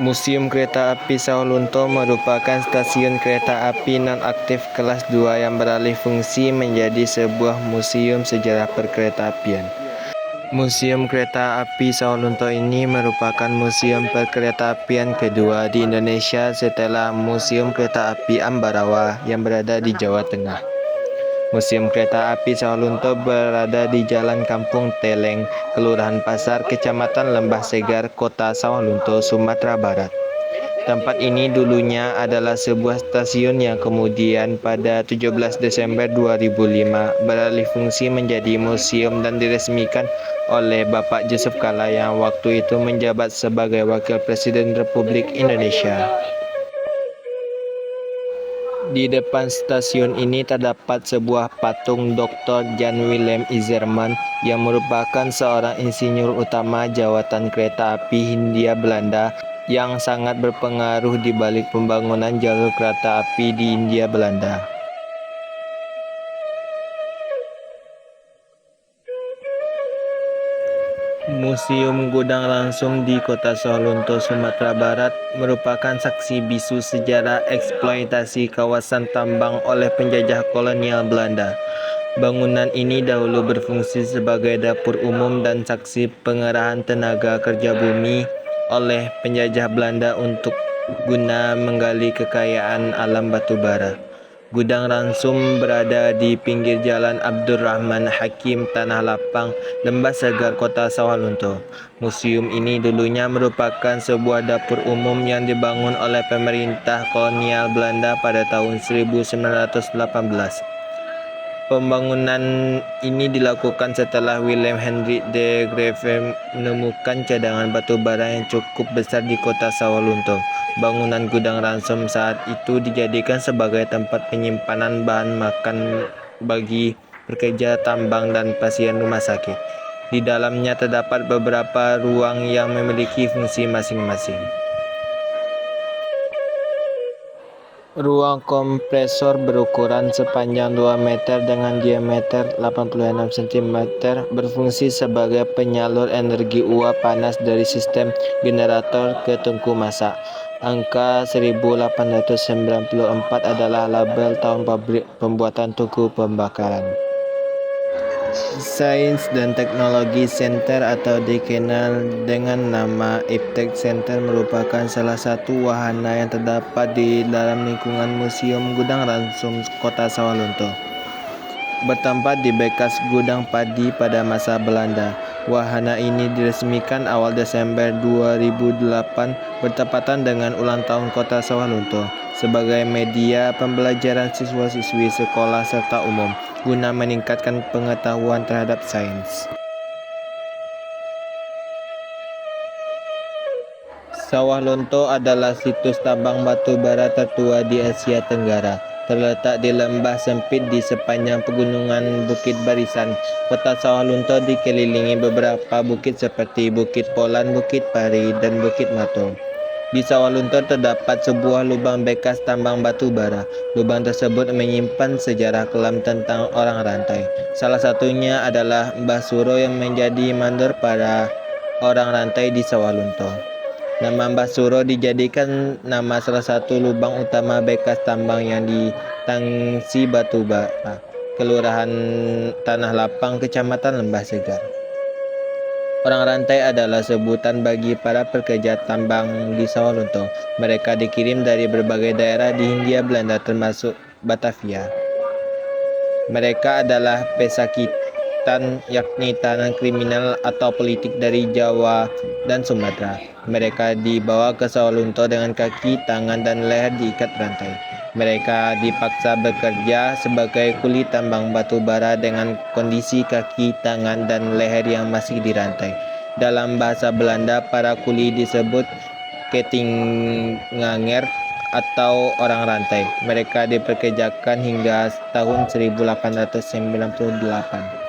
Museum Kereta Api Sawalunto merupakan stasiun kereta api non-aktif kelas 2 yang beralih fungsi menjadi sebuah museum sejarah perkeretaapian. Museum Kereta Api Sawalunto ini merupakan museum perkeretaapian kedua di Indonesia setelah Museum Kereta Api Ambarawa yang berada di Jawa Tengah. Museum Kereta Api Sawalunto berada di Jalan Kampung Teleng, Kelurahan Pasar, Kecamatan Lembah Segar, Kota Sawalunto, Sumatera Barat. Tempat ini dulunya adalah sebuah stasiun yang kemudian pada 17 Desember 2005 beralih fungsi menjadi museum dan diresmikan oleh Bapak Yusuf Kala yang waktu itu menjabat sebagai Wakil Presiden Republik Indonesia. Di depan stasiun ini terdapat sebuah patung Dr. Jan Willem Izerman yang merupakan seorang insinyur utama jawatan kereta api Hindia Belanda yang sangat berpengaruh di balik pembangunan jalur kereta api di Hindia Belanda. Museum Gudang Langsung di Kota Sawalunto, Sumatera Barat merupakan saksi bisu sejarah eksploitasi kawasan tambang oleh penjajah kolonial Belanda. Bangunan ini dahulu berfungsi sebagai dapur umum dan saksi pengerahan tenaga kerja bumi oleh penjajah Belanda untuk guna menggali kekayaan alam batu bara. Gudang Ransum berada di pinggir Jalan Abdurrahman Hakim, Tanah Lapang, Lembah Segar, Kota Sawalunto. Museum ini dulunya merupakan sebuah dapur umum yang dibangun oleh pemerintah kolonial Belanda pada tahun 1918. Pembangunan ini dilakukan setelah Willem Hendrik de Greve menemukan cadangan batu bara yang cukup besar di Kota Sawalunto. Bangunan Gudang Ransum saat itu dijadikan sebagai tempat penyimpanan bahan makan bagi pekerja tambang dan pasien rumah sakit. Di dalamnya terdapat beberapa ruang yang memiliki fungsi masing-masing. Ruang kompresor berukuran sepanjang 2 meter dengan diameter 86 cm berfungsi sebagai penyalur energi uap panas dari sistem generator ke tungku masak. Angka 1894 adalah label tahun pabrik pembuatan tungku pembakaran. Sains dan Teknologi Center atau dikenal dengan nama Iptek Center merupakan salah satu wahana yang terdapat di dalam lingkungan Museum Gudang Ransum Kota Sawalunto. Bertempat di bekas gudang padi pada masa Belanda, wahana ini diresmikan awal Desember 2008 bertepatan dengan ulang tahun Kota Sawalunto sebagai media pembelajaran siswa-siswi sekolah serta umum guna meningkatkan pengetahuan terhadap sains. Sawalunto adalah situs tambang batu bara tertua di Asia Tenggara. Terletak di lembah sempit di sepanjang pegunungan Bukit Barisan. Kota Sawalunto dikelilingi beberapa bukit seperti Bukit Polan, Bukit Pari, dan Bukit Matung. Di Sawalunto terdapat sebuah lubang bekas tambang batu bara. Lubang tersebut menyimpan sejarah kelam tentang orang rantai. Salah satunya adalah Mbah Suro yang menjadi mandor para orang rantai di Sawalunto. Nama Mbah Suro dijadikan nama salah satu lubang utama bekas tambang yang di Tangsi Batu Bara, Kelurahan Tanah Lapang, Kecamatan Lembah Segar. Orang rantai adalah sebutan bagi para pekerja tambang di Sawalunto. Mereka dikirim dari berbagai daerah di Hindia Belanda termasuk Batavia. Mereka adalah pesakitan, yakni tahanan kriminal atau politik dari Jawa dan Sumatera. Mereka dibawa ke Sawalunto dengan kaki, tangan, dan leher diikat rantai. Mereka dipaksa bekerja sebagai kuli tambang batu bara dengan kondisi kaki, tangan, dan leher yang masih dirantai. Dalam bahasa Belanda, para kuli disebut ketinganger atau orang rantai. Mereka dipekerjakan hingga tahun 1898.